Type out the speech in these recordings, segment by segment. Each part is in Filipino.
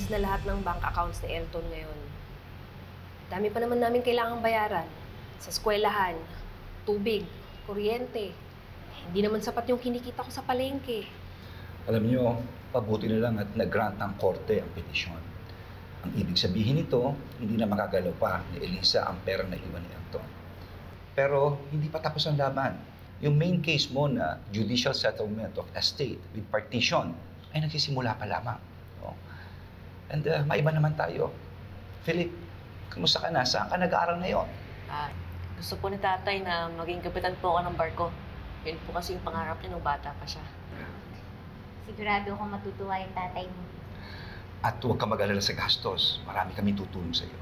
na lahat ng bank accounts ni Elton ngayon. Dami pa naman namin kailangang bayaran. Sa eskwelahan, tubig, kuryente. Hindi naman sapat yung kinikita ko sa palengke. Alam niyo, pabuti na lang at nag-grant ng korte ang petisyon. Ang ibig sabihin nito, hindi na makagalaw pa ni Elisa ang pera na iwan ni Elton. Pero hindi pa tapos ang laban. Yung main case mo na judicial settlement of estate with partition ay nagsisimula pa lamang. No? And maiba naman tayo. Philip, kamusta ka na? Saan ka nag-aaral ngayon? Gusto po ni tatay na maging kapitan po ako ng barko. Yun po kasi yung pangarap niya nung bata pa siya. Sigurado akong matutuwa yung tatay mo. At huwag ka mag-alala sa gastos. Marami kami tutulong sa iyo.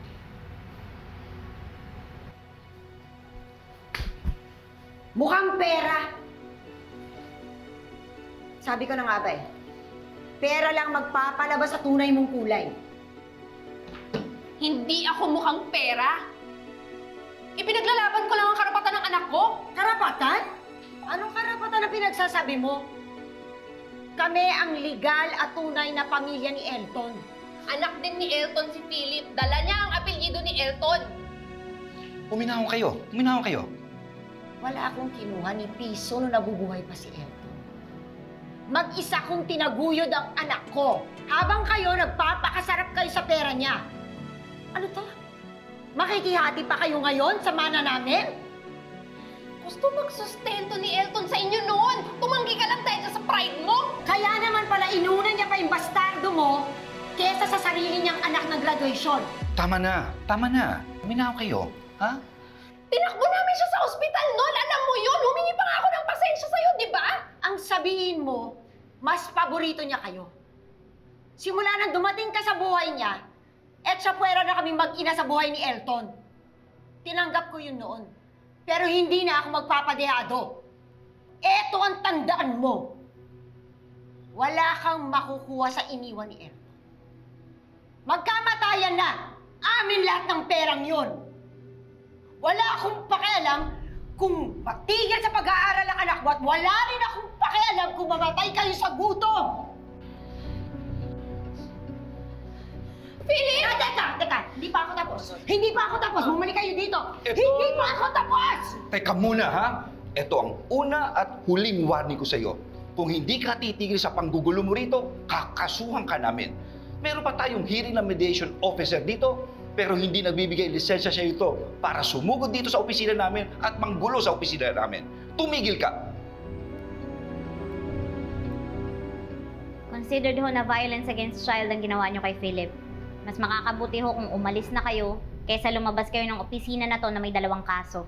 Mukhang pera! Sabi ko na nga ba pera lang magpapalabas sa tunay mong kulay. Hindi ako mukhang pera. Ipinaglalaban ko lang ang karapatan ng anak ko. Karapatan? Anong karapatan na pinagsasabi mo? Kami ang legal at tunay na pamilya ni Elton. Anak din ni Elton si Philip. Dala niya ang apelyido ni Elton. Uminahon kayo. Uminahon kayo. Wala akong kinuha ni piso nung nabubuhay pa si Elton. Mag-isa kong tinaguyod ang anak ko habang kayo nagpapakasarap kayo sa pera niya. Ano to? Makikihati pa kayo ngayon sa mana namin? Gusto magsustento ni Elton sa inyo noon. Tumanggi ka lang dahil sa pride mo. Kaya naman pala inuna niya pa yung bastardo mo kesa sa sarili niyang anak ng graduation. Tama na. Tama na. Uminahon kayo. Ha? Tinakbo namin siya sa ospital noon. Alam mo yun. Humingi pa nga ako ng pasensya sa'yo, di ba? Ang sabihin mo, mas paborito niya kayo. Simula nang dumating ka sa buhay niya, et sa puwera na kami mag-ina sa buhay ni Elton. Tinanggap ko yun noon. Pero hindi na ako magpapadehado. Eto ang tandaan mo. Wala kang makukuha sa iniwan ni Elton. Magkamatayan na. Amin lahat ng perang yun. Wala akong pakialam kung matigil sa pag-aaral ang anak mo at wala rin akong pakialam kung mamatay kayo sa gutom. Philip! Teka! Hindi pa ako tapos. Hindi pa ako tapos. Bumalik kayo dito. Hindi pa ako tapos! Teka muna, ha? Ito ang una at huling warning ko sa iyo. Kung hindi ka titigil sa panggugulo mo rito, kakasuhan ka namin. Meron pa tayong hearing na mediation officer dito, pero hindi nagbibigay lisensya siya ito para sumugod dito sa opisina namin at manggulo sa opisina namin. Tumigil ka! Considered ho na violence against child ang ginawa niyo kay Philip. Mas makakabuti ho kung umalis na kayo kaysa lumabas kayo ng opisina na to na may 2 kaso.